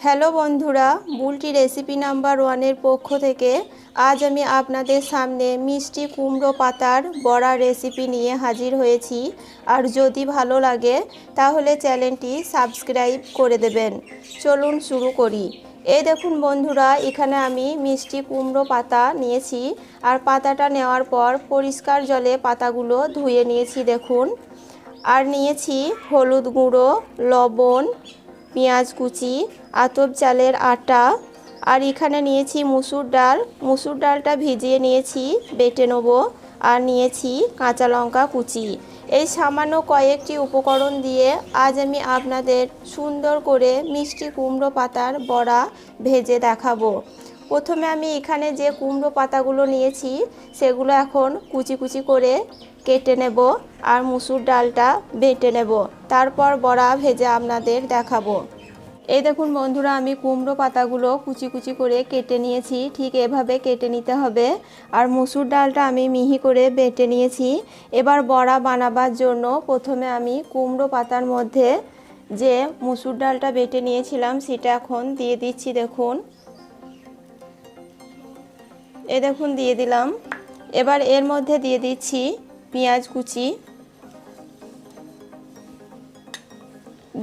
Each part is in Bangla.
হ্যালো বন্ধুরা, বুলটি রেসিপি নাম্বার 1-এর পক্ষ থেকে আজ আমি আপনাদের সামনে মিষ্টি কুমড়ো পাতার বড়া রেসিপি নিয়ে হাজির হয়েছি। আর যদি ভালো লাগে তাহলে চ্যানেলটি সাবস্ক্রাইব করে দেবেন। চলুন শুরু করি। এই দেখুন বন্ধুরা, এখানে আমি মিষ্টি কুমড়ো পাতা নিয়েছি। আর পাতাটা নেওয়ার পর পরিষ্কার জলে পাতাগুলো ধুয়ে নিয়েছি দেখুন। আর নিয়েছি হলুদ গুঁড়ো, লবণ, পেঁয়াজ কুচি, আতপ চালের আটা, আর এখানে নিয়েছি মুসুর ডালটা ভিজিয়ে নিয়েছি, বেটে নেব। আর নিয়েছি কাঁচা লঙ্কা কুচি। এই সামান্য কয়েকটি উপকরণ দিয়ে আজ আমি আপনাদের সুন্দর করে মিষ্টি কুমড়ো পাতার বড়া ভেজে দেখাবো। প্রথমে আমি এখানে যে কুমড়ো পাতাগুলো নিয়েছি সেগুলো এখন কুচি কুচি করে কেটে নেব আর মুসুর ডালটা বেটে নেব, তারপর বড়া ভেজে আপনাদের দেখাবো। এই দেখুন বন্ধুরা, আমি কুমড়ো পাতাগুলো কুচি কুচি করে কেটে নিয়েছি, ঠিক এভাবে কেটে নিতে হবে। আর মুসুর ডালটা আমি মিহি করে বেটে নিয়েছি। এবার বড়া বানাবার জন্য প্রথমে আমি কুমড়ো পাতার মধ্যে যে মুসুর ডালটা বেটে নিয়েছিলাম সেটা এখন দিয়ে দিচ্ছি দেখুন। এই দেখুন দিয়ে দিলাম। এবার এর মধ্যে দিয়ে দিচ্ছি পেঁয়াজ কুচি,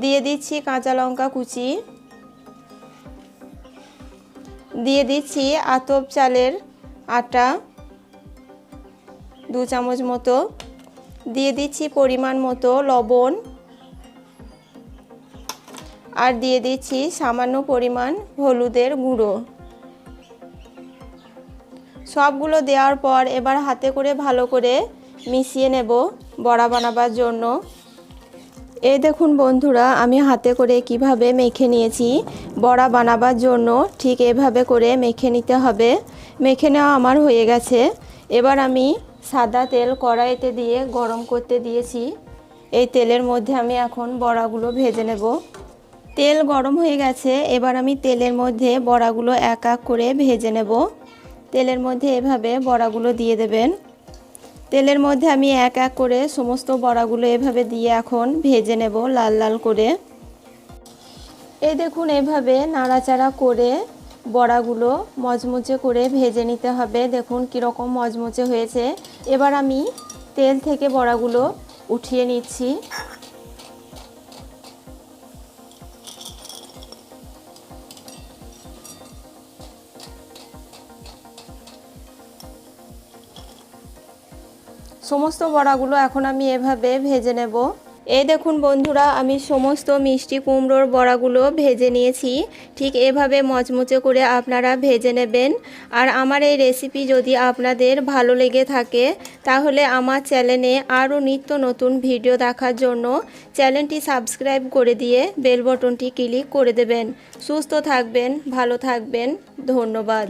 দিয়ে দিচ্ছি কাঁচা লঙ্কা কুচি, দিয়ে দিচ্ছি আতপ চালের আটা 2 চামচ মতো, দিয়ে দিচ্ছি পরিমাণ মতো লবণ, আর দিয়ে দিচ্ছি সামান্য পরিমাণ হলুদের গুঁড়ো। সবগুলো দেওয়ার পর এবার হাতে করে ভালো করে মিশিয়ে নেব বড়া বানাবার জন্য। এই দেখুন বন্ধুরা, আমি হাতে করে কিভাবে মেখে নিয়েছি। বড়া বানাবার জন্য ঠিক এভাবে করে মেখে নিতে হবে। মেখে নেওয়া আমার হয়ে গেছে। এবার আমি সাদা তেল কড়াইতে দিয়ে গরম করতে দিয়েছি। এই তেলের মধ্যে আমি এখন বড়াগুলো ভেজে নেব। তেল গরম হয়ে গেছে। এবার আমি তেলের মধ্যে বড়াগুলো এক এক করে ভেজে নেব। তেলের মধ্যে এভাবে বড়াগুলো দিয়ে দেবেন। তেলের মধ্যে আমি এক এক করে সমস্ত বড়াগুলো এভাবে দিয়ে এখন ভেজে নেব লাল লাল করে। এই দেখুন এভাবে নাড়াচাড়া করে বড়াগুলো মচমচে করে ভেজে নিতে হবে। দেখুন কীরকম মচমচে হয়েছে। এবার আমি তেল থেকে বড়াগুলো উঠিয়ে নিচ্ছি। সমস্ত বড়াগুলো এখন আমি এভাবে ভেজে নেব। এই দেখুন বন্ধুরা, আমি সমস্ত মিষ্টি কুমড়োর বড়াগুলো ভেজে নিয়েছি। ঠিক এভাবে মচমচে করে আপনারা ভেজে নেবেন। আর আমার এই রেসিপি যদি আপনাদের ভালো লেগে থাকে তাহলে আমার চ্যানেলে আরও নিত্য নতুন ভিডিও দেখার জন্য চ্যানেলটি সাবস্ক্রাইব করে দিয়ে বেল বটনটি ক্লিক করে দেবেন। সুস্থ থাকবেন, ভালো থাকবেন, ধন্যবাদ।